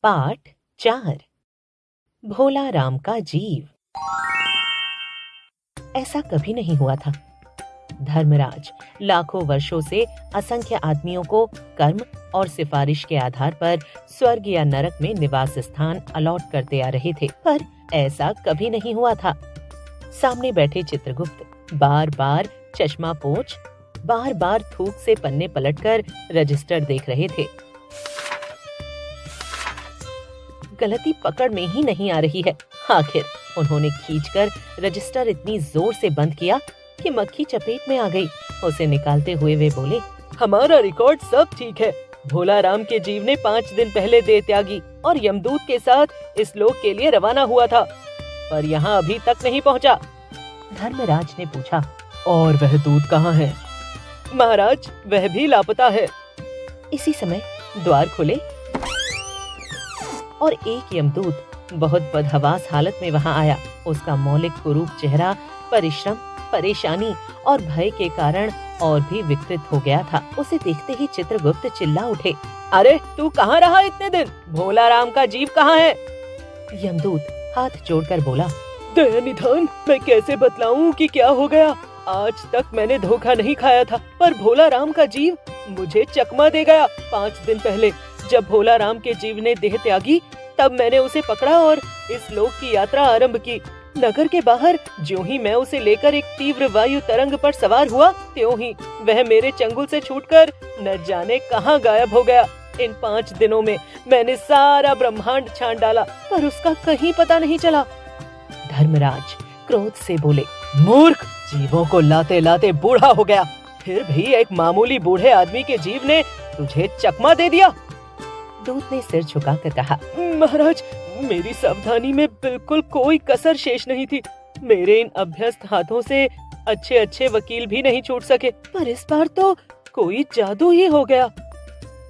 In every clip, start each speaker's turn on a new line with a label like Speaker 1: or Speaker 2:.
Speaker 1: पाठ 4। भोला राम का जीव। ऐसा कभी नहीं हुआ था। धर्मराज लाखों वर्षों से असंख्य आदमियों को कर्म और सिफारिश के आधार पर स्वर्ग या नरक में निवास स्थान अलॉट करते आ रहे थे, पर ऐसा कभी नहीं हुआ था। सामने बैठे चित्रगुप्त बार बार चश्मा पोंछ, बार बार थूक से पन्ने पलटकर रजिस्टर देख रहे थे। गलती पकड़ में ही नहीं आ रही है। आखिर उन्होंने खींचकर रजिस्टर इतनी जोर से बंद किया कि मक्खी चपेट में आ गई। उसे निकालते हुए वे बोले,
Speaker 2: हमारा रिकॉर्ड सब ठीक है। भोला राम के जीव ने 5 दिन पहले देह त्यागी और यमदूत के साथ इस लोक के लिए रवाना हुआ था, पर यहाँ अभी तक नहीं पहुँचा।
Speaker 1: धर्मराज ने पूछा,
Speaker 2: और वह दूत कहाँ है? महाराज, वह भी लापता है।
Speaker 1: इसी समय द्वार खुले और एक यमदूत बहुत बदहवास हालत में वहां आया। उसका मौलिक कुरूप चेहरा परिश्रम, परेशानी और भय के कारण और भी विकृत हो गया था। उसे देखते ही चित्रगुप्त चिल्ला उठे,
Speaker 2: अरे तू कहाँ रहा इतने दिन? भोला राम का जीव कहाँ है?
Speaker 1: यमदूत हाथ जोड़कर बोला,
Speaker 2: दयानिधान, मैं कैसे बतलाऊं कि क्या हो गया। आज तक मैंने धोखा नहीं खाया था, पर भोला राम का जीव मुझे चकमा दे गया। 5 दिन पहले जब भोला राम के जीव ने देह त्यागी, तब मैंने उसे पकड़ा और इस लोक की यात्रा आरंभ की। नगर के बाहर ज्यों ही मैं उसे लेकर एक तीव्र वायु तरंग पर सवार हुआ, त्यों ही वह मेरे चंगुल से छूटकर न जाने कहां गायब हो गया। इन 5 दिनों में मैंने सारा ब्रह्मांड छान डाला, पर उसका कहीं पता नहीं चला।
Speaker 1: धर्मराज क्रोध से बोले,
Speaker 2: मूर्ख, जीवों को लाते लाते बूढ़ा हो गया, फिर भी एक मामूली बूढ़े आदमी के जीव ने तुझे चकमा दे दिया।
Speaker 1: दूत ने सिर झुकाकर कहा,
Speaker 2: महाराज, मेरी सावधानी में बिल्कुल कोई कसर शेष नहीं थी। मेरे इन अभ्यस्त हाथों से अच्छे अच्छे वकील भी नहीं छूट सके, पर इस बार तो कोई जादू ही हो गया।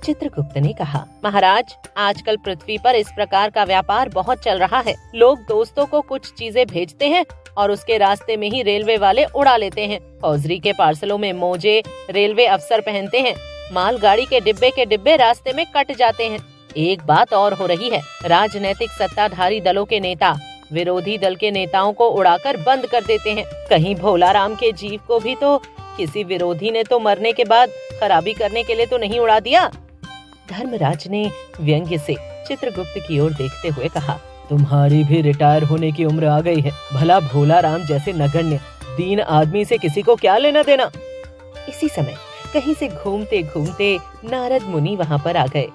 Speaker 1: चित्रगुप्त ने कहा, महाराज, आजकल पृथ्वी पर इस प्रकार का व्यापार बहुत चल रहा है। लोग दोस्तों को कुछ चीजें भेजते हैं और उसके रास्ते में ही रेलवे वाले उड़ा लेते हैं। हौजरी के पार्सलों में मोजे रेलवे अफसर पहनते हैं। मालगाड़ी के डिब्बे रास्ते में कट जाते हैं। एक बात और हो रही है, राजनैतिक सत्ताधारी दलों के नेता विरोधी दल के नेताओं को उड़ाकर बंद कर देते हैं। कहीं भोला राम के जीव को भी तो किसी विरोधी ने तो मरने के बाद खराबी करने के लिए तो नहीं उड़ा दिया। धर्मराज ने व्यंग्य से चित्रगुप्त की ओर देखते हुए कहा,
Speaker 2: तुम्हारी भी रिटायर होने की उम्र आ गई है। भला भोला राम जैसे नगण्य दीन आदमी से किसी को क्या लेना देना।
Speaker 1: इसी समय कहीं से घूमते घूमते नारद मुनि वहां पर आ गए।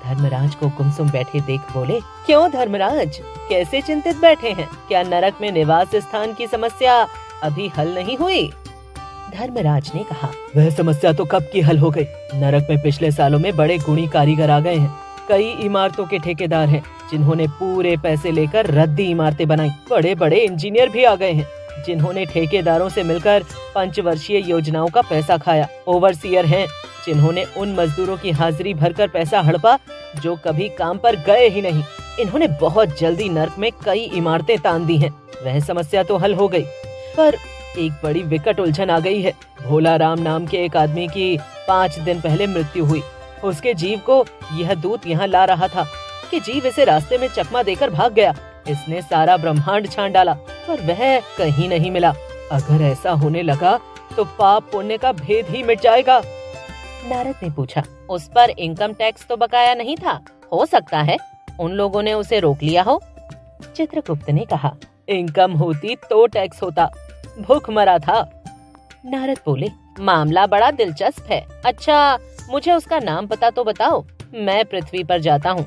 Speaker 1: धर्मराज को कुमसुम बैठे देख बोले,
Speaker 2: क्यों धर्मराज, कैसे चिंतित बैठे हैं? क्या नरक में निवास स्थान की समस्या अभी हल नहीं हुई?
Speaker 1: धर्मराज ने कहा,
Speaker 2: वह समस्या तो कब की हल हो गई। नरक में पिछले सालों में बड़े गुणी कारीगर आ गए हैं। कई इमारतों के ठेकेदार हैं जिन्होंने पूरे पैसे लेकर रद्दी इमारतें बनाई। बड़े बड़े इंजीनियर भी आ गए हैं जिन्होंने ठेकेदारों से मिलकर 5 वर्षीय योजनाओं का पैसा खाया। ओवरसीयर हैं जिन्होंने उन मजदूरों की हाजिरी भरकर पैसा हड़पा जो कभी काम पर गए ही नहीं। इन्होंने बहुत जल्दी नरक में कई इमारतें तान दी हैं। वह समस्या तो हल हो गई, पर एक बड़ी विकट उलझन आ गई है। भोला राम नाम के एक आदमी की 5 दिन पहले मृत्यु हुई। उसके जीव को यह दूत यहाँ ला रहा था कि जीव इसे रास्ते में चकमा देकर भाग गया। इसने सारा ब्रह्मांड छान डाला, पर वह कहीं नहीं मिला। अगर ऐसा होने लगा तो पाप पुण्य का भेद ही मिट जाएगा।
Speaker 1: नारद ने पूछा, उस पर इनकम टैक्स तो बकाया नहीं था? हो सकता है उन लोगों ने उसे रोक लिया हो। चित्रगुप्त ने कहा,
Speaker 2: इनकम होती तो टैक्स होता, भूख मरा था।
Speaker 1: नारद बोले, मामला बड़ा दिलचस्प है। अच्छा, मुझे उसका नाम पता तो बताओ, मैं पृथ्वी पर जाता हूँ।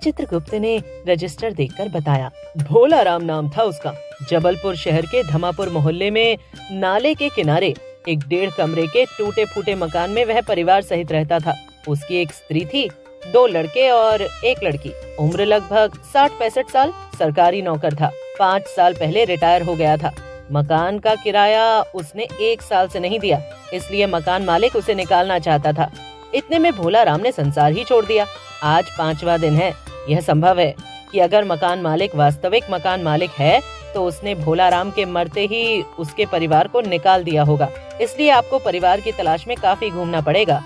Speaker 1: चित्रगुप्त ने रजिस्टर देखकर बताया,
Speaker 2: भोला राम नाम था उसका। जबलपुर शहर के धमापुर मोहल्ले में नाले के किनारे एक 1.5 कमरे के टूटे फूटे मकान में वह परिवार सहित रहता था। उसकी एक स्त्री थी, 2 लड़के और 1 लड़की। उम्र लगभग 60-65 साल। सरकारी नौकर था। 5 साल पहले रिटायर हो गया था। मकान का किराया उसने 1 साल से नहीं दिया, इसलिए मकान मालिक उसे निकालना चाहता था। इतने में भोला राम ने संसार ही छोड़ दिया। आज 5वां दिन है। यह संभव है कि अगर मकान मालिक वास्तविक मकान मालिक है तो उसने भोला राम के मरते ही उसके परिवार को निकाल दिया होगा। इसलिए आपको परिवार की तलाश में काफी घूमना पड़ेगा।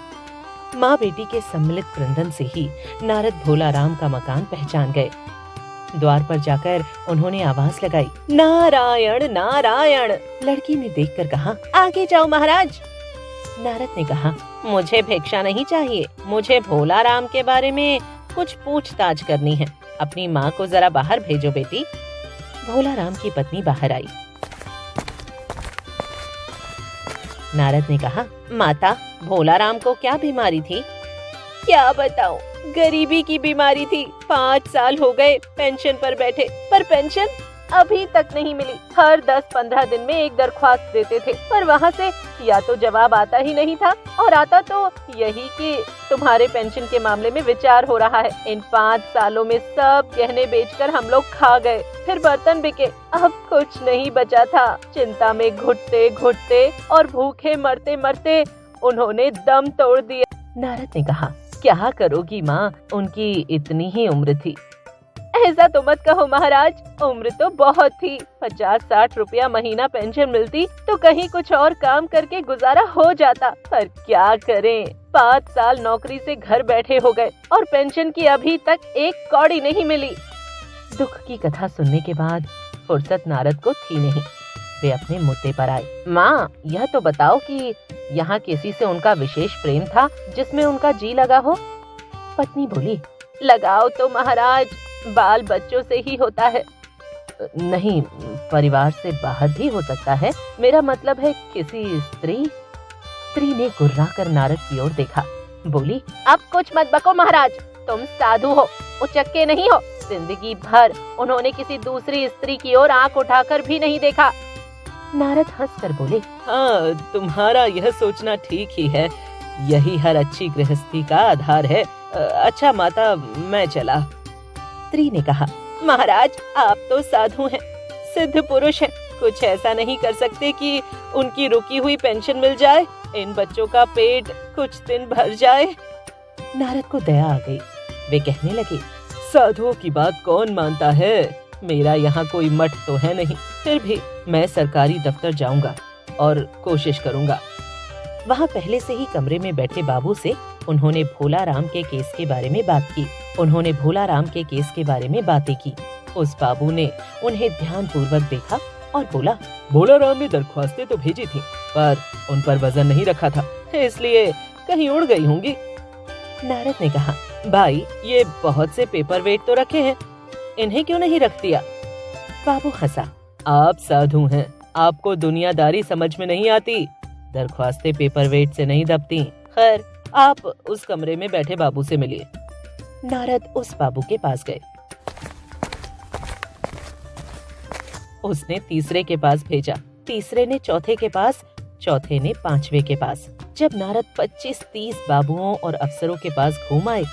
Speaker 1: माँ बेटी के सम्मिलित क्रंदन से ही नारद भोलाराम का मकान पहचान गए। द्वार पर जाकर उन्होंने आवाज लगाई, नारायण नारायण। लड़की ने देखकर कहा, आगे जाओ महाराज। नारद ने कहा, मुझे भिक्षा नहीं चाहिए, मुझे भोलाराम के बारे में कुछ पूछताछ करनी है। अपनी माँ को जरा बाहर भेजो बेटी। भोलाराम की पत्नी बाहर आई। नारद ने कहा, माता, भोलाराम को क्या बीमारी थी? क्या बताऊं, गरीबी की बीमारी थी। 5 साल हो गए पेंशन पर बैठे, पर पेंशन अभी तक नहीं मिली। हर 10-15 दिन में एक दरख्वास्त देते थे, पर वहाँ से या तो जवाब आता ही नहीं था, और आता तो यही कि तुम्हारे पेंशन के मामले में विचार हो रहा है। इन 5 सालों में सब गहने बेचकर हम लोग खा गए, फिर बर्तन बिके, अब कुछ नहीं बचा था। चिंता में घुटते घुटते और भूखे मरते मरते उन्होंने दम तोड़ दिया। नारद ने कहा, क्या करोगी माँ, उनकी इतनी ही उम्र थी। ऐसा तो मत कहो महाराज, उम्र तो बहुत थी। 50-60 रुपया महीना पेंशन मिलती तो कहीं कुछ और काम करके गुजारा हो जाता, पर क्या करें, 5 साल नौकरी से घर बैठे हो गए और पेंशन की अभी तक एक कौड़ी नहीं मिली। दुख की कथा सुनने के बाद फुर्सत नारद को थी नहीं। वे अपने मुद्दे पर आए। माँ, यह तो बताओ कि यहाँ किसी से उनका विशेष प्रेम था जिसमें उनका जी लगा हो? पत्नी बोली, लगाओ तो महाराज बाल बच्चों से ही होता है। नहीं, परिवार से बाहर भी हो सकता है। मेरा मतलब है किसी स्त्री। स्त्री ने गुर्रा कर नारद की ओर देखा। बोली, अब कुछ मत बको महाराज, तुम साधु हो, उचक्के नहीं हो। जिंदगी भर उन्होंने किसी दूसरी स्त्री की ओर आंख उठाकर भी नहीं देखा। नारद हंसकर बोले,
Speaker 2: हाँ, तुम्हारा यह सोचना ठीक ही है। यही हर अच्छी गृहस्थी का आधार है। अच्छा माता, मैं चला।
Speaker 1: स्त्री ने कहा, महाराज आप तो साधु हैं, सिद्ध पुरुष हैं, कुछ ऐसा नहीं कर सकते कि उनकी रुकी हुई पेंशन मिल जाए, इन बच्चों का पेट कुछ दिन भर जाए। नारद को दया आ गई। वे कहने लगे,
Speaker 2: साधुओं की बात कौन मानता है? मेरा यहाँ कोई मठ तो है नहीं, फिर भी मैं सरकारी दफ्तर जाऊंगा और कोशिश करूंगा।
Speaker 1: वहाँ पहले से ही कमरे में बैठे बाबू से उन्होंने भोलाराम के केस के बारे में बात की। उन्होंने भोलाराम के केस के बारे में बातें की। उस बाबू ने उन्हें ध्यानपूर्वक देखा और बोला,
Speaker 2: भोलाराम ने दरख्वास्तें तो भेजी थी, पर उन पर वजन नहीं रखा था, इसलिए कहीं उड़ गई होंगी।
Speaker 1: नारद ने कहा,
Speaker 2: भाई, ये बहुत से पेपर वेट तो रखे हैं, इन्हें क्यों नहीं रख दिया?
Speaker 1: बाबू हंसा।
Speaker 2: आप साधु हैं, आपको दुनियादारी समझ में नहीं आती। दरख्वास्तें पेपर वेट से नहीं दबती। खैर, आप उस कमरे में बैठे बाबू से मिलिए।
Speaker 1: नारद उस बाबू के पास गए।
Speaker 2: उसने तीसरे के पास भेजा,
Speaker 1: तीसरे ने चौथे के पास, चौथे ने पांचवे के पास। जब नारद 25-30 बाबुओं और अफसरों के पास घूम आए,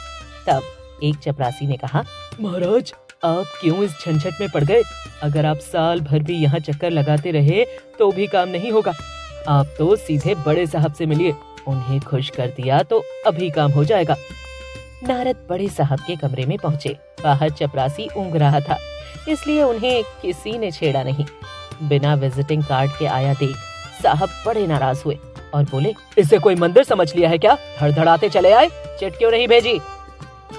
Speaker 1: तब एक चपरासी ने कहा,
Speaker 2: महाराज, आप क्यों इस झंझट में पड़ गए? अगर आप साल भर भी यहाँ चक्कर लगाते रहे तो भी काम नहीं होगा। आप तो सीधे बड़े साहब से मिलिए, उन्हें खुश कर दिया तो अभी काम हो जाएगा।
Speaker 1: नारद बड़े साहब के कमरे में पहुँचे। बाहर चपरासी ऊँघ रहा था, इसलिए उन्हें किसी ने छेड़ा नहीं। बिना विजिटिंग कार्ड के आया देख साहब बड़े नाराज हुए और बोले,
Speaker 2: इसे कोई मंदिर समझ लिया है क्या? धड़धड़ाते चले आए, चिट क्यों नहीं भेजी?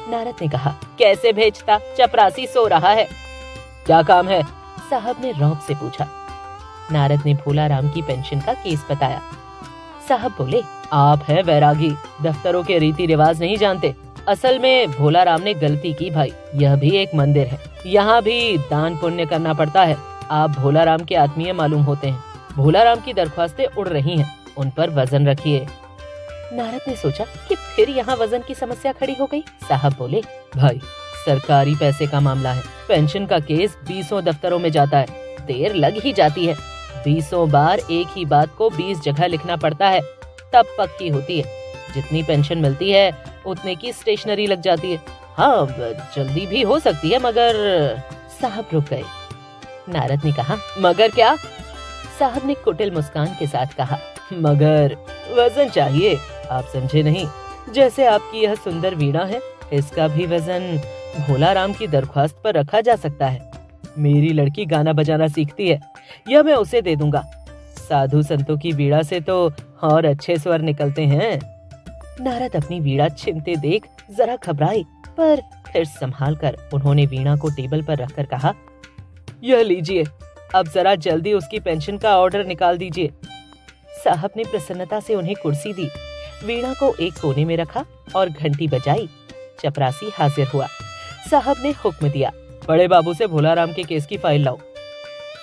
Speaker 1: नारद ने कहा, कैसे भेजता, चपरासी सो रहा है।
Speaker 2: क्या काम है?
Speaker 1: साहब ने रौब से पूछा। नारद ने भोलाराम की पेंशन का केस बताया। साहब बोले,
Speaker 2: आप है वैरागी, दफ्तरों के रीति रिवाज नहीं जानते। असल में भोलाराम ने गलती की भाई, यह भी एक मंदिर है, यहाँ भी दान पुण्य करना पड़ता है। आप भोलाराम के आत्मीय मालूम होते हैं। भोलाराम की दरख्वास्तें उड़ रही हैं, उन पर वजन रखिए।
Speaker 1: नारद ने सोचा कि फिर यहाँ वजन की समस्या खड़ी हो गई। साहब बोले,
Speaker 2: भाई, सरकारी पैसे का मामला है, पेंशन का केस 20 दफ्तरों में जाता है, देर लग ही जाती है। 20 बार एक ही बात को 20 जगह लिखना पड़ता है, तब पक्की होती है। जितनी पेंशन मिलती है उतने की स्टेशनरी लग जाती है। हाँ, जल्दी भी हो सकती है, मगर।
Speaker 1: साहब रुक गए। नारद ने कहा,
Speaker 2: मगर क्या?
Speaker 1: साहब ने कुटिल मुस्कान के साथ कहा,
Speaker 2: मगर वजन चाहिए। आप समझे नहीं? जैसे आपकी यह सुंदर वीणा है, इसका भी वजन भोलाराम की दरख्वास्त पर रखा जा सकता है। मेरी लड़की गाना बजाना सीखती है, यह मैं उसे दे दूंगा। साधु संतों की वीणा से तो और अच्छे स्वर निकलते हैं। नारद अपनी वीणा छिनते देख जरा घबराए, पर फिर संभाल कर उन्होंने वीणा को टेबल पर रखकर कहा, यह लीजिए, अब जरा जल्दी उसकी पेंशन का ऑर्डर निकाल दीजिए। साहब ने प्रसन्नता से उन्हें कुर्सी दी, वीणा को एक कोने में रखा और घंटी बजाई। चपरासी हाजिर हुआ। साहब ने हुक्म दिया, बड़े बाबू से भोलाराम के केस की फाइल लाओ।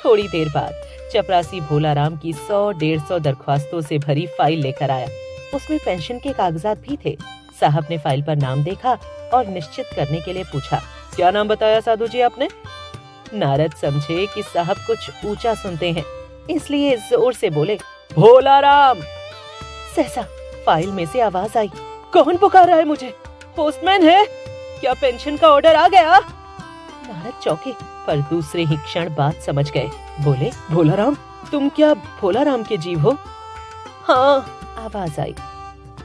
Speaker 2: थोड़ी देर बाद चपरासी भोलाराम की 100-150 दरख्वास्तों से भरी फाइल लेकर आया। उसमें पेंशन के कागजात भी थे। साहब ने फाइल पर नाम देखा और निश्चित करने के लिए पूछा, क्या नाम बताया साधु जी आपने? नारद समझे कि साहब कुछ ऊंचा सुनते हैं, इसलिए जोर से बोले, भोलाराम। सहसा फाइल में से आवाज आई, कौन पुकार रहा है मुझे? पोस्टमैन है? क्या पेंशन का ऑर्डर आ गया? नारद चौंके, पर दूसरे ही क्षण बात समझ गए। बोले, भोलाराम, तुम क्या भोलाराम के जीव हो? हाँ, आवाज आई।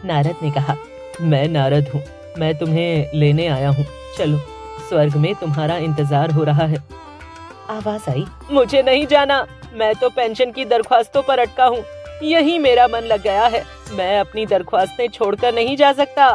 Speaker 2: नारद ने कहा, मैं नारद हूँ, मैं तुम्हें लेने आया हूँ, चलो, स्वर्ग में तुम्हारा इंतजार हो रहा है। आवाज आई, मुझे नहीं जाना, मैं तो पेंशन की दरख्वास्तों पर अटका हूँ, यही मेरा मन लग गया है, मैं अपनी दरख्वास्तें छोड़कर नहीं जा सकता।